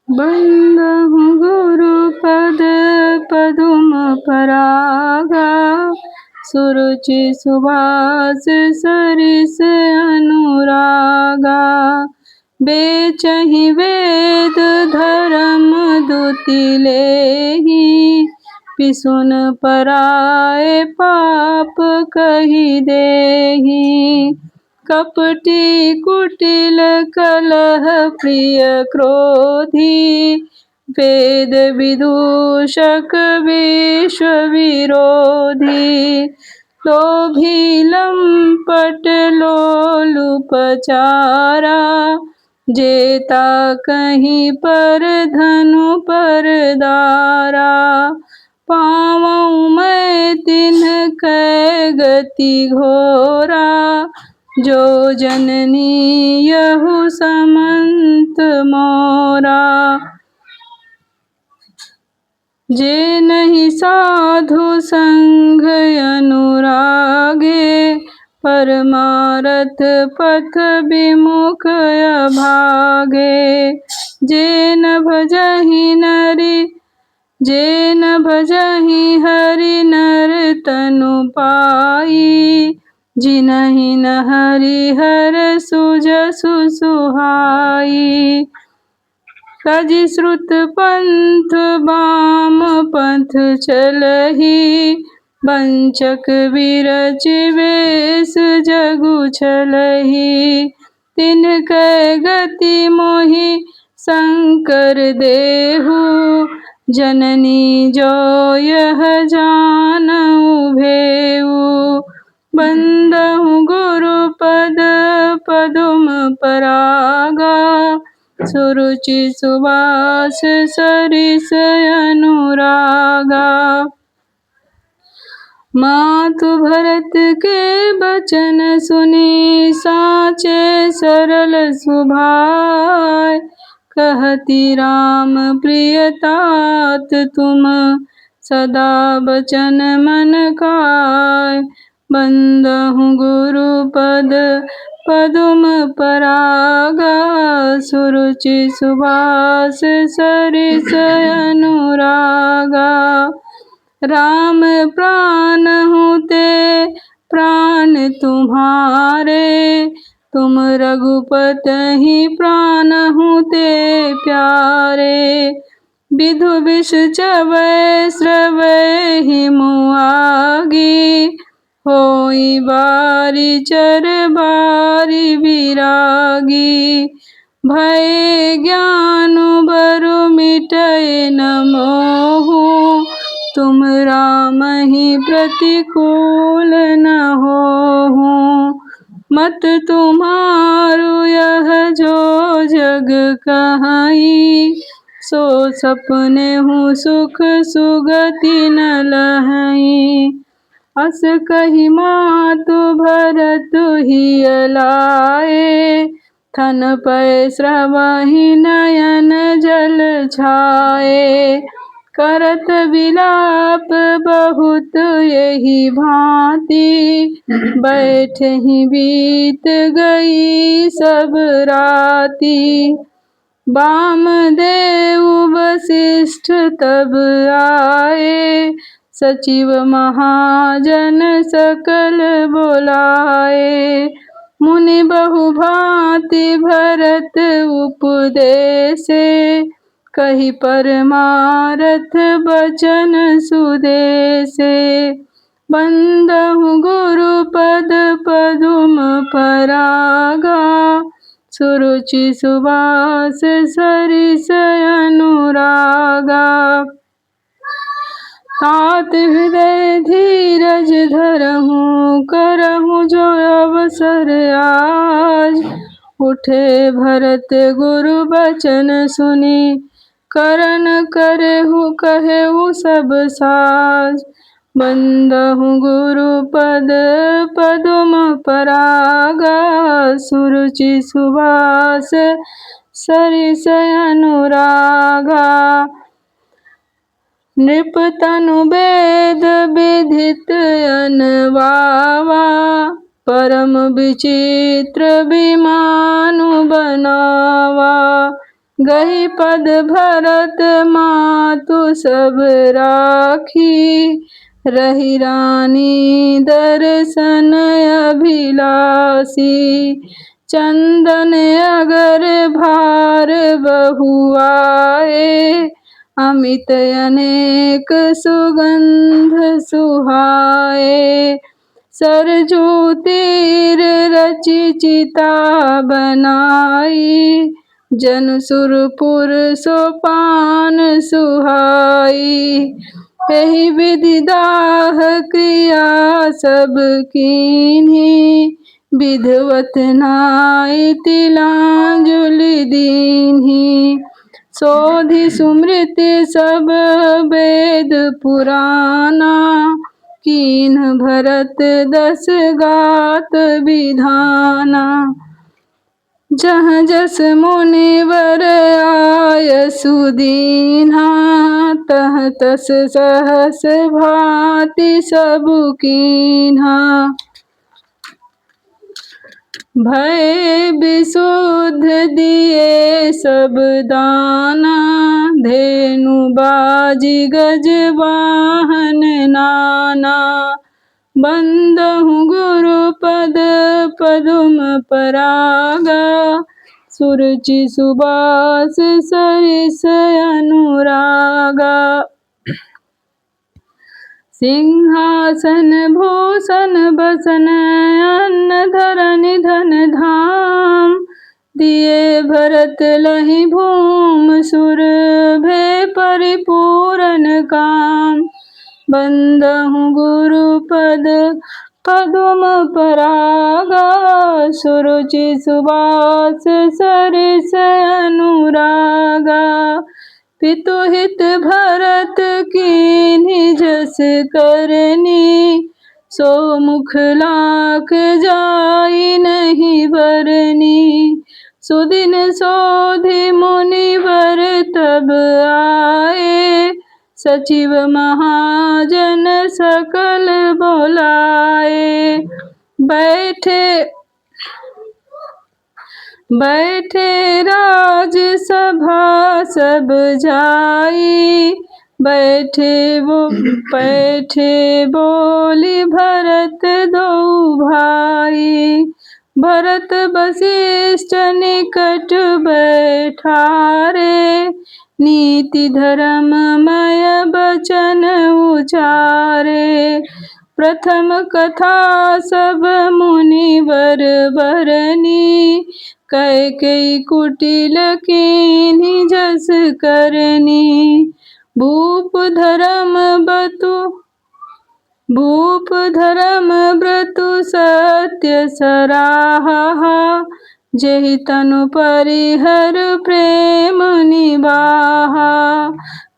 बंदहु गुरुपद पदुम परागा। सुरुचि सुभाष सरिस अनुरागा। बेचहि वेद धर्म दुति लेहि। पिसुन पराए पाप कहि देहि। कपटी कुटिल कलह प्रिय क्रोधी। वेद विदूषक विश्व विरोधी। लोभी लंपट लोलुपचारा। जेता कहीं पर धनु पर दारा। पावऊँ मैं तिन्ह गति घोरा। जो जननी यहु समंत मोरा। जे नहीं साधु संग अनुरागे। परमारथ पथ विमुख अभागे। जे न भजहि हरि नर तनु पाई। जिनहि न हरिहर सुजसु सुहाई। कजि श्रुत पंथ बाम पंथ चलहि। वंचक विरच वेश जगु छलहि। तिनकै गति मोहि शंकर देहु। जननी जो यह जानऊ भेऊ। बंदहु गुरुपद पदुम परागा। सुरुचि सुभाष सरिस अनुरागा। मातु भरत के बचन सुनी। साचे सरल सुभाय। कहती राम प्रिय तात तुम। सदा बचन मन काय। बंदहु गुरुपद पदुम परागा। सुरुचि सुभाष सरिस अनुरागा। राम प्राण हूँ ते प्राण तुम्हारे। तुम रघुपति प्राण हूँ ते प्यारे। विधु विष चवै स्रवै हिमु आगी। होई बारी चर बारी विरागी। भय ज्ञान बरु मिटै न मोहु। तुम राम ही प्रतिकूल न होहु। मत तुम्हारु यह जो जग कहाई। सो सपने हूँ सुख सुगति न लहई। अस कही मातु भरत हिय लाए। थन पै स्रवहि नयन जल छाए। करत विलाप बहुत यही भांति। बैठहि बीत गई सब राति। वामदेव वसिष्ठ तब आए। सचिव महाजन सकल बोलाए। मुनि बहु भांति भरत उपदेसे। कही परमारथ बचन सुदेसे। बंदहु गुरुपद पदुम परागा। सुरुचि सुभाष सरिस अनुरागा। तात हृदय धीरज धरहु। करहु जो अवसर आज। उठे भरत गुरु बचन सुनी। करन करहु कहेहु सब साज। बंदहु गुरुपद पदुम परागा। सुरुचि सुभाष सरिस अनुरागा। नृप तनु वेद विदित अनवावा। परम विचित्र विमानु बनावा। गही पद भरत मातु सब राखी, रही रानी दर्शन अभिलाषी। चंदन अगर भार बहुआए, अमित अनेक सुगंध सुहाए। सरजू तीर रचि चिता बनाई, जन सुरपुर सोपान सुहाई। एहि विधि दाह क्रिया सब कीन्ही, विधवत नाई तिलांजलि दीन्ही। सोधि सुमृति सब वेद पुराना, कीन्ह भरत दस गात विधाना। जहाँ जस मुनिवर आय सुदीन्हा, तह तस सहस भांति सबु कीन्हा। भय विशुद्ध दिए सब दाना, धेनु बाजी गज वाहन नाना। बंदहु गुरु पद पदुम परागा, सुरुचि सुबास सरिस अनुरागा। सिंहासन भूषण बसन अन्न धरनि धन धाम, दिए भरत लहि भूम सुर भे परिपूरन काम। बंदहु गुरु पद पदुम परागा, सुरुचि सुबास सरिस अनुरागा। पितुहित भरत कीन्ही जस करनी, सो मुख लाख जाई नहीं बरनी। सुदिन सोधि मुनिवर तब आए, सचिव महाजन सकल बोलाए। बैठे राजसभा सब जाई, बैठे बोली भरत दो भाई। भरत वशिष्ठ निकट बैठारे, नीति धर्ममय बचन उचारे। प्रथम कथा सब मुनिवर बरनी, कैकेयी कुटिल कीन्ही जस करनी। भूप धर्म ब्रतु सत्य सराहा, जेहि तनु परिहर प्रेम निबाहा।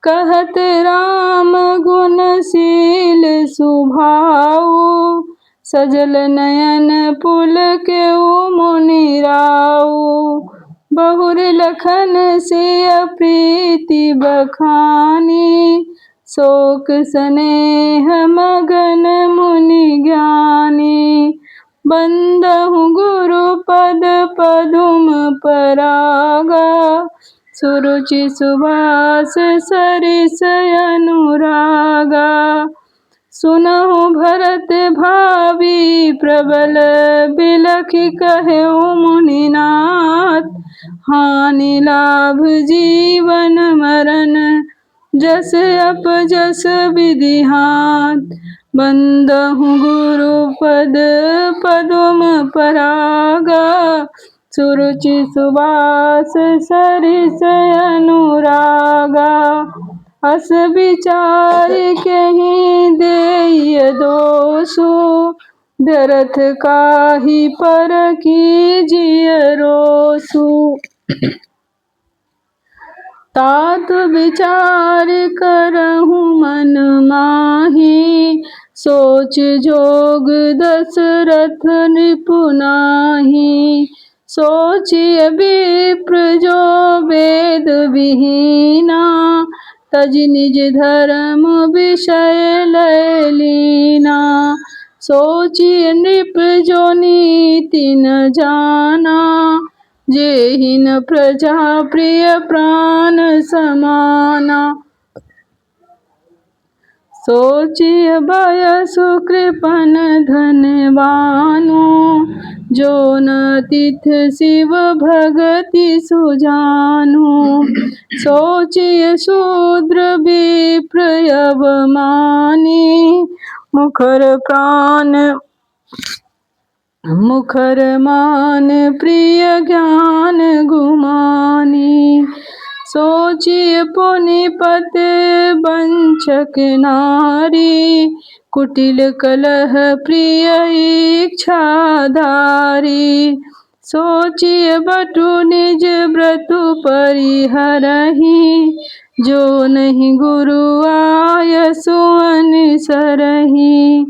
कहत राम गुणशील सुभाऊ, सजल नयन पुलकेउ मुनि राऊ। बहुरि लखन सिय प्रीति बखानी, शोक स्नेह मगन मुनि ज्ञानी। बंदहु गुरु पद पदुम परागा, सुरुचि सुबास सरिस अनुरागा। सुनहु भरत भावी प्रबल, बिलखि कहेउ मुनिनाथ। हानि लाभ जीवन मरण, जस अपजस विधि हाथ। बंदहु गुरु पद पदुम परागा, सुरुचि सुबास सरिस अनुरागा। अस विचार केहि देय दोषु, व्यर्थ काही परखी जिय रोषु। तात विचार करहु मन माही, सोच जोग दशरथ नृपुनाही। सोचिय विप्र जो वेद विहीना, तजि निज धर्म विषय लय लीना। सोचिय नृप जो नीति न जाना, जेहिन प्रजा प्रिय प्राण समाना। सोचिय भय सुकृपन धनवानो, जो न तिथ शिव भगति सुजानो। सोचिय शूद्र विप्र अवमानी, मुखर मान प्रिय ज्ञान गुमानी। सोचिय पुनिपत वंचक नारी, कुटिल कलह प्रिय इच्छाधारी। सोचिय बटु निज व्रतु परिहरहि, जो नहीं गुरु आय सुअन सरहि।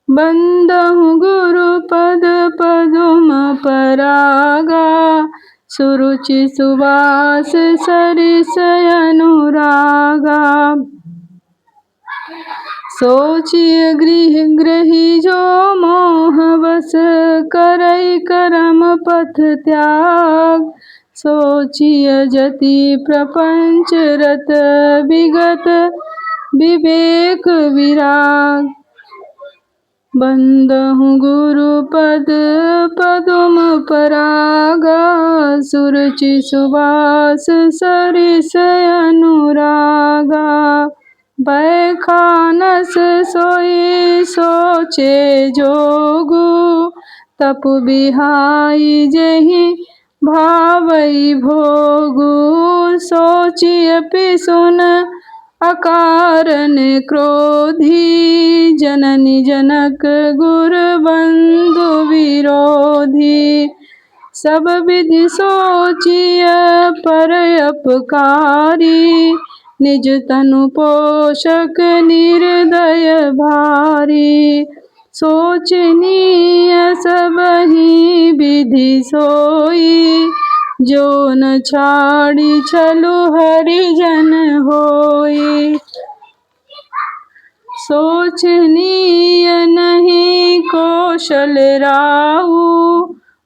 बंदहु गुरु पद पदुम परागा, सुरुचि सुवास सरिस अनुरागा। सोचिय गृह ग्रही जो मोह बस, करई करम पथ त्याग। सोचिय जति प्रपंच रत विगत, विवेक विराग। बंदहु गुरु पद पदुम परागा, सुरुचि सुवास सरिस अनुरागा। बैखानस सोई सोचे जोगु, तपु बिहाई जेहि भावई भोगु। सोचिय पिसुन अकारण क्रोधी, जननी जनक गुर बंधु विरोधी। सब विधि सोचिय पर अपकारी, निज तनु पोषक निर्दय भारी। सोचनीय सबहि विधि सोई, जो न छाड़ी छलु हरिजन होई। सोचनीय नहीं कौशल राहु,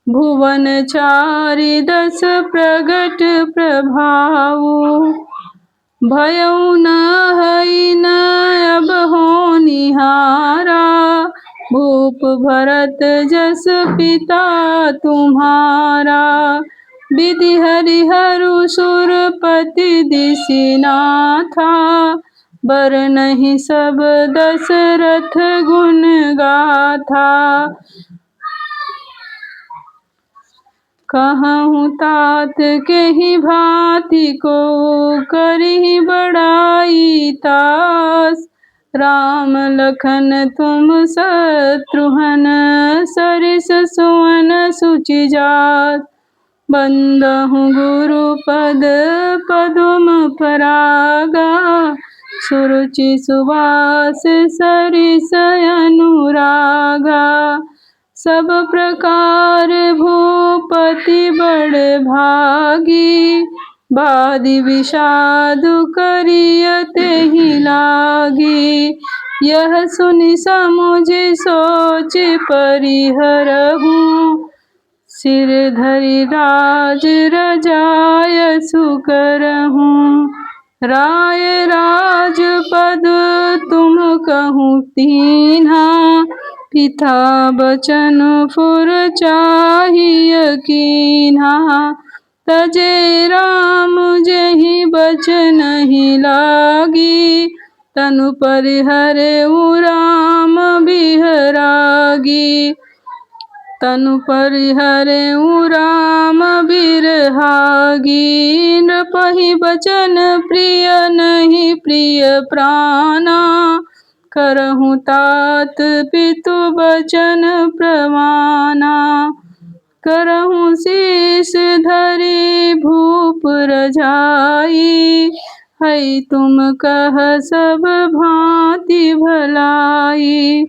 भुवन चारि दस प्रगट प्रभाऊ। भयउ न हई न अब होनिहारा, भूप भरत जस पिता तुम्हारा। विधि हरिहरु सुरपति दिसिनाथा, बरनहि सब दशरथ गुण गाथा। कहूँ तात केहि भांति को करहि बड़ाई तास। राम लखन तुम शत्रुघ्न, सरिस सुवन सुचि जास। बंदहु गुरु पद पदुम परागा, सुरुचि सुवास सरिस अनुरागा। सब प्रकार भूपति बड़ भागी, बादि विषादु करिय तेहि लागी। यह सुनि समुझ सोच परिहरहु, सिर धरि राज रजाय सुकरहु। राय राजपद तुम कहूँ तीन्हा, पिता बचन फुर चाहिय कीन्हा। तजे राम जेहि बचनहि लागी, तनु परिहरउ राम बिहरागी। तनु परिहरउ राम बिरहागी। नृपहि बचन प्रिय नहीं प्रिय प्राणा, करहु तात पितु बचन प्रमाना। करहु शीस धरि भूप रजाई, है तुम कह सब भांति भलाई।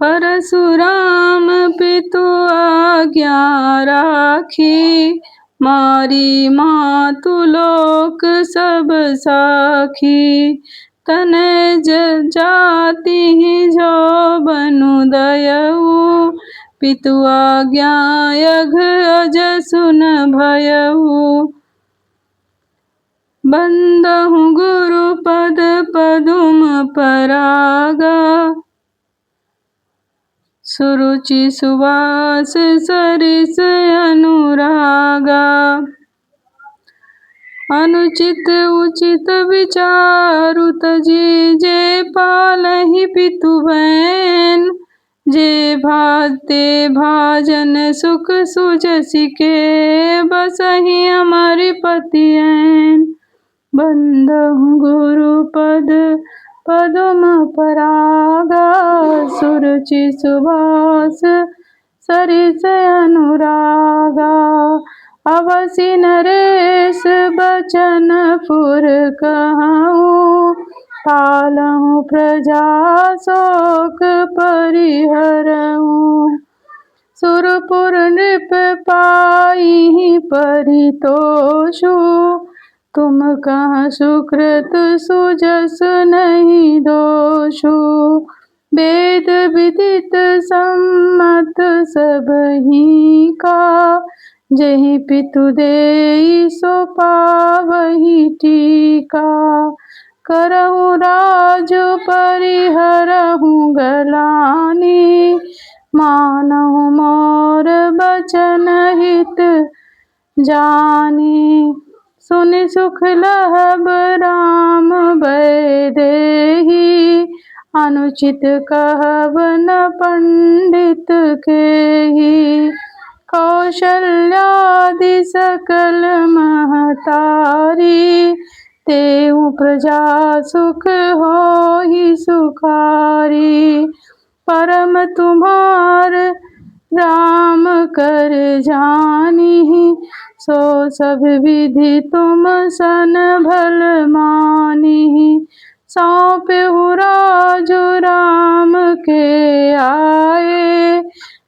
परशुराम पितु आज्ञा राखी, मारी मातु लोक सब साखी। तनय जाति जो बनु दयऊ, पितु आज्ञा यघ अज सुन भयउ। बंदहु गुरु पद पदुम परागा, सुरुचि सुवास सरिस अनुरागा। अनुचित उचित विचारु तजी, जे पालहि पितु बैन। जे भाते भाजन सुख सुजसि के, बसहि अमर पति ऐन। बंदहु गुरु पद पदुम परागा, सुरुचि सुवास सरिस अनुरागा। अवसि नरेश बचन पुर कहूँ, पालहु प्रजा शोक परिहरऊँ। सुरपुर नृप पाई परितोषु, तुम कहाँ सुकृत सुजस नहीं दोषु। वेद विदित सम्मत सबहि का, जेहि पितु देई सो पावहि टीका। करहु राजु परिहरहु गलानी, मानहु मोर बचन हित जानी। सुनि सुख लहब राम वैदेही, अनुचित कहब न पंडित केही। कौशल्यादि सकल महतारी, तेहु प्रजा सुख होहि सुखारी। परम तुम्हार राम कर जानिहि, सो सब विधि तुम सन भल मानिहि। सौंपहु राजु राम के आए,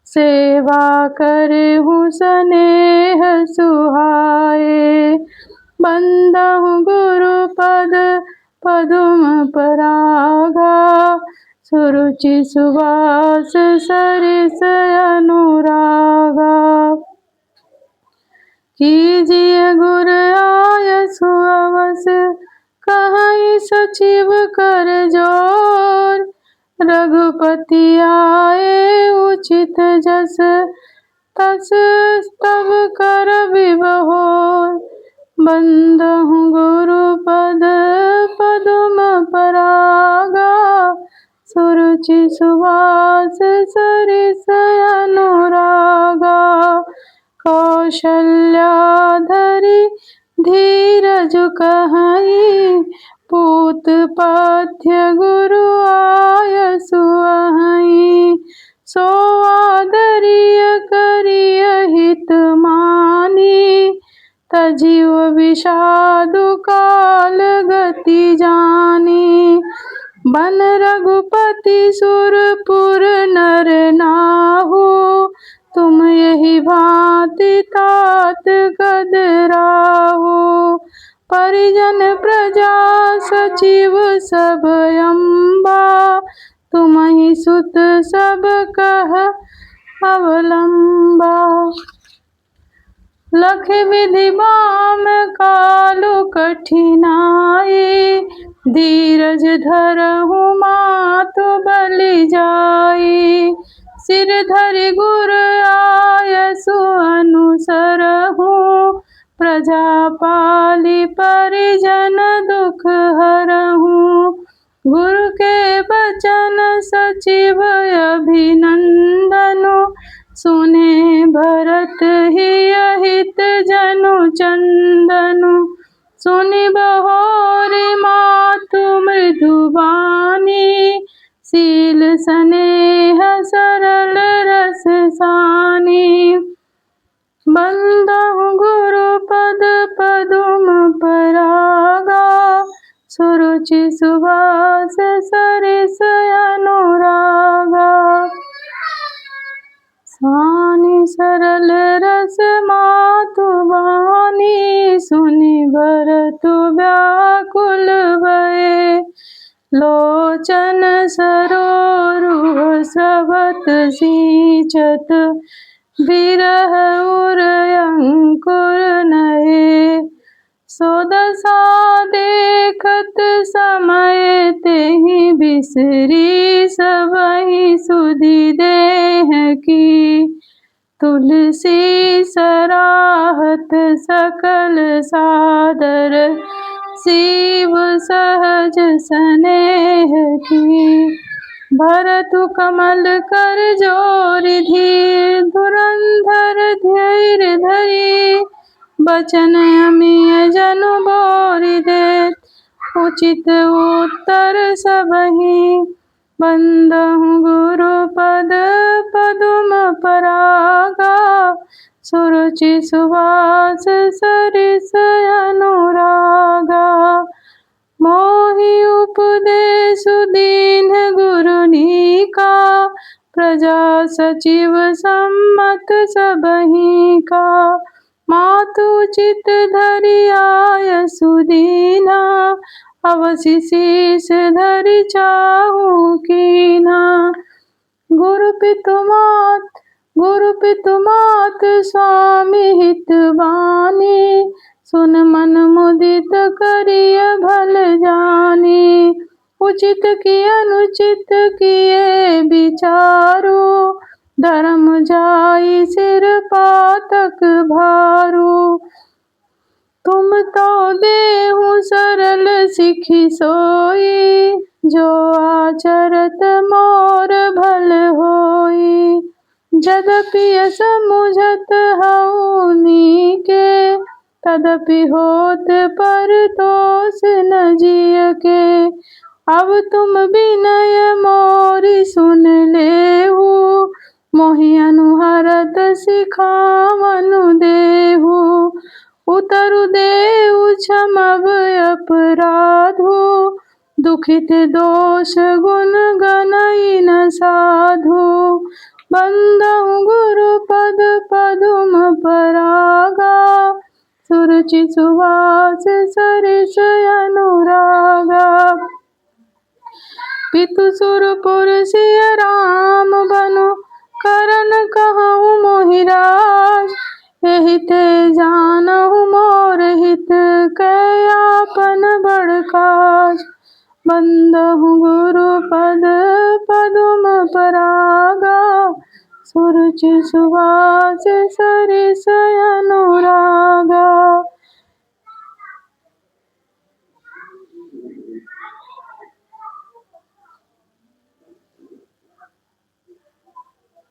सेवा करहु स्नेह सुहाए। बंदहु गुरु पद पदुम परागा, सुरुचि सुवास सरिस अनुरागा। कीजिए गुर आयसु अवस, कहीं सचिव कर जोर। रघुपति आए उचित जस, तस तब कर विबहोर। बंदहु गुरु पद पदुम परागा, सुरुचि सुवास सरिस अनुरागा। कौशल्याधरि धीरज कहई, पूत पथ्य गुरु आयसु अहई। सो आदरिय करिय हित मानी, तजीव विषादु काल गति जानी। बन रघुपति सुरपुर नर नाहु, तुम यही भांति तात कदराहु। परिजन प्रजा सचिव सब अम्बा, तुम्हि सुत सब कह अवलंबा। लख विधि बाम कालु कठिनाई, धीरज धरहु मातु बलि जाई। सिर धरि गुर आयसु अनुसरहु, प्रजा पालि परिजन दुख हरहु। गुरु के बचन सचिव अभिनंदनु, सुने भरत हिय हित जनु चंदनु। सुनि बहोरि मातु मृदु बानी, सील स्नेह सरल रस सानी। बंदहु गुरु पद पदुम परागा, सुरुचि सुवास सरिस अनुरागा। सानी सरल रस मातु वानी, सुनि भरतु व्याकुल भये। लोचन सरोरुह स्रवत सींचत बिरह उर अंकुर नए। सो दशा देखत समय तेहि बिसरी सबहि सुधि देह की। तुलसी सराहत सकल सादर शिव सहज स्नेह की। भरतु कमल कर जोरि धीर धुरंधर धैर्य धरी। बचन अमिय जनु बोरि देत उचित उत्तर सबहि। बंदहु गुरु पद पदुम परागा सुरुचि सुवास सरिस अनुरागा। मोहि उपदेशु दीन्ह गुरुनीका प्रजा सचिव सम्मत सबहि का। मातु चित धरि आय सुदीना अवसि शीस धरि चाहु कीना। गुरु पितु मात स्वामी हित बानी। सुन मन मुदित करिय भल जानी। उचित की अनुचित किए विचारु धर्म जाई सिर पातक भारू। तुम तो देहु सरल सिखि सोई जो आचरत मोर भल होई। यद्यपि समुझत हऊँ नीके तदपि होत परतोष न जिय के। अब तुम विनय मोरि सुन लेहु मोहि अनुहरत सिखावनु देहु। उतरु देहु क्षमब अपराधु दुखित दोष गुण गनई न साधु। बंदहु गुरु पद पदुम परागा सुरुचि सुवास सरिस अनुरागा। पितु सुरपुर सिय राम बनु करन कहउँ मोहि राज। एहि ते जानहु मोर हित कै आपन बड़ काज। बंदहु गुरु पद पदुम परागा सुरुचि सुवास सरिस अनुरागा।